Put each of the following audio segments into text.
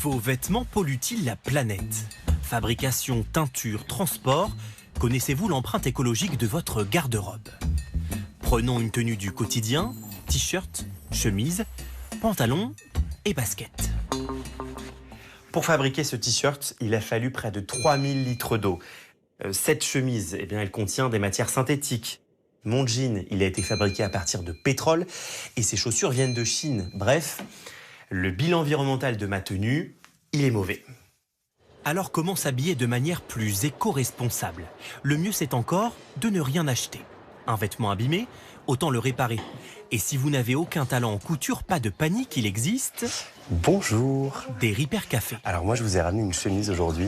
Vos vêtements polluent-ils la planète? Fabrication, teinture, transport, connaissez-vous l'empreinte écologique de votre garde-robe? Prenons une tenue du quotidien, t-shirt, chemise, pantalon et basket. Pour fabriquer ce t-shirt, il a fallu près de 3000 litres d'eau. Cette chemise, eh bien, elle contient des matières synthétiques. Mon jean, il a été fabriqué à partir de pétrole et ces chaussures viennent de Chine. Bref, le bilan environnemental de ma tenue, il est mauvais. Alors comment s'habiller de manière plus éco-responsable? Le mieux c'est encore de ne rien acheter. Un vêtement abîmé, autant le réparer. Et si vous n'avez aucun talent en couture, pas de panique, il existe... Bonjour. Des Repair Café. Alors moi je vous ai ramené une chemise aujourd'hui.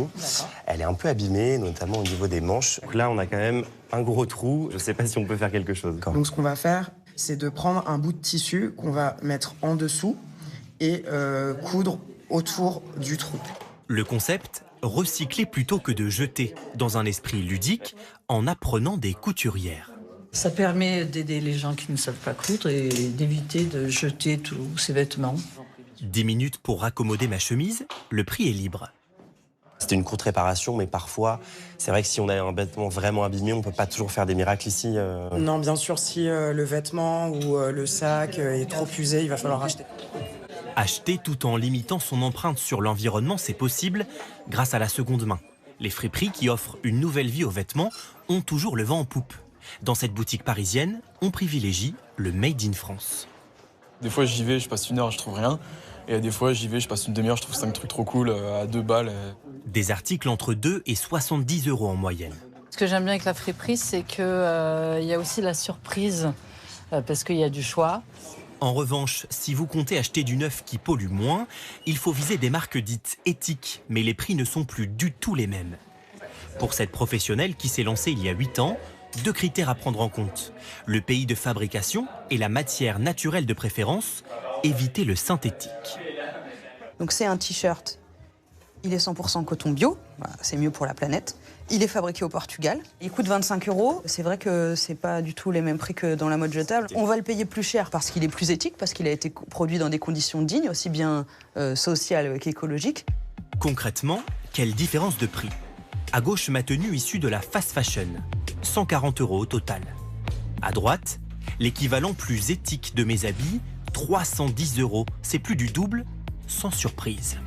Elle est un peu abîmée, notamment au niveau des manches. Donc là, on a quand même un gros trou. Je ne sais pas si on peut faire quelque chose. Donc ce qu'on va faire, c'est de prendre un bout de tissu qu'on va mettre en dessous et coudre autour du trou. Le concept, recycler plutôt que de jeter, dans un esprit ludique, en apprenant des couturières. Ça permet d'aider les gens qui ne savent pas coudre et d'éviter de jeter tous ces vêtements. 10 minutes pour raccommoder ma chemise, le prix est libre. C'était une courte réparation, mais parfois, c'est vrai que si on a un vêtement vraiment abîmé, on ne peut pas toujours faire des miracles ici. Non, bien sûr, si le vêtement ou le sac est trop usé, il va falloir racheter. Acheter tout en limitant son empreinte sur l'environnement, c'est possible grâce à la seconde main. Les friperies qui offrent une nouvelle vie aux vêtements ont toujours le vent en poupe. Dans cette boutique parisienne, on privilégie le Made in France. Des fois, j'y vais, je passe une heure, je trouve rien. Et des fois, j'y vais, je passe une demi-heure, je trouve 5 trucs trop cool à 2 balles. Des articles entre 2 et 70 € en moyenne. Ce que j'aime bien avec la friperie, c'est qu'il y a aussi la surprise, parce qu'il y a du choix. En revanche, si vous comptez acheter du neuf qui pollue moins, il faut viser des marques dites éthiques, mais les prix ne sont plus du tout les mêmes. Pour cette professionnelle qui s'est lancée il y a 8 ans, 2 critères à prendre en compte. Le pays de fabrication et la matière naturelle de préférence, éviter le synthétique. Donc c'est un t-shirt, il est 100% coton bio, c'est mieux pour la planète. Il est fabriqué au Portugal, il coûte 25 €. C'est vrai que c'est pas du tout les mêmes prix que dans la mode jetable. On va le payer plus cher parce qu'il est plus éthique, parce qu'il a été produit dans des conditions dignes, aussi bien sociales qu'écologiques. Concrètement, quelle différence de prix? À gauche, ma tenue issue de la fast fashion, 140 € au total. À droite, l'équivalent plus éthique de mes habits, 310 €. C'est plus du double, sans surprise.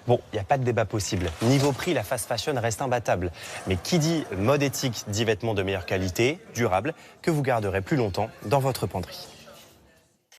Bon, il n'y a pas de débat possible. Niveau prix, la fast fashion reste imbattable. Mais qui dit mode éthique dit vêtements de meilleure qualité, durable, que vous garderez plus longtemps dans votre penderie.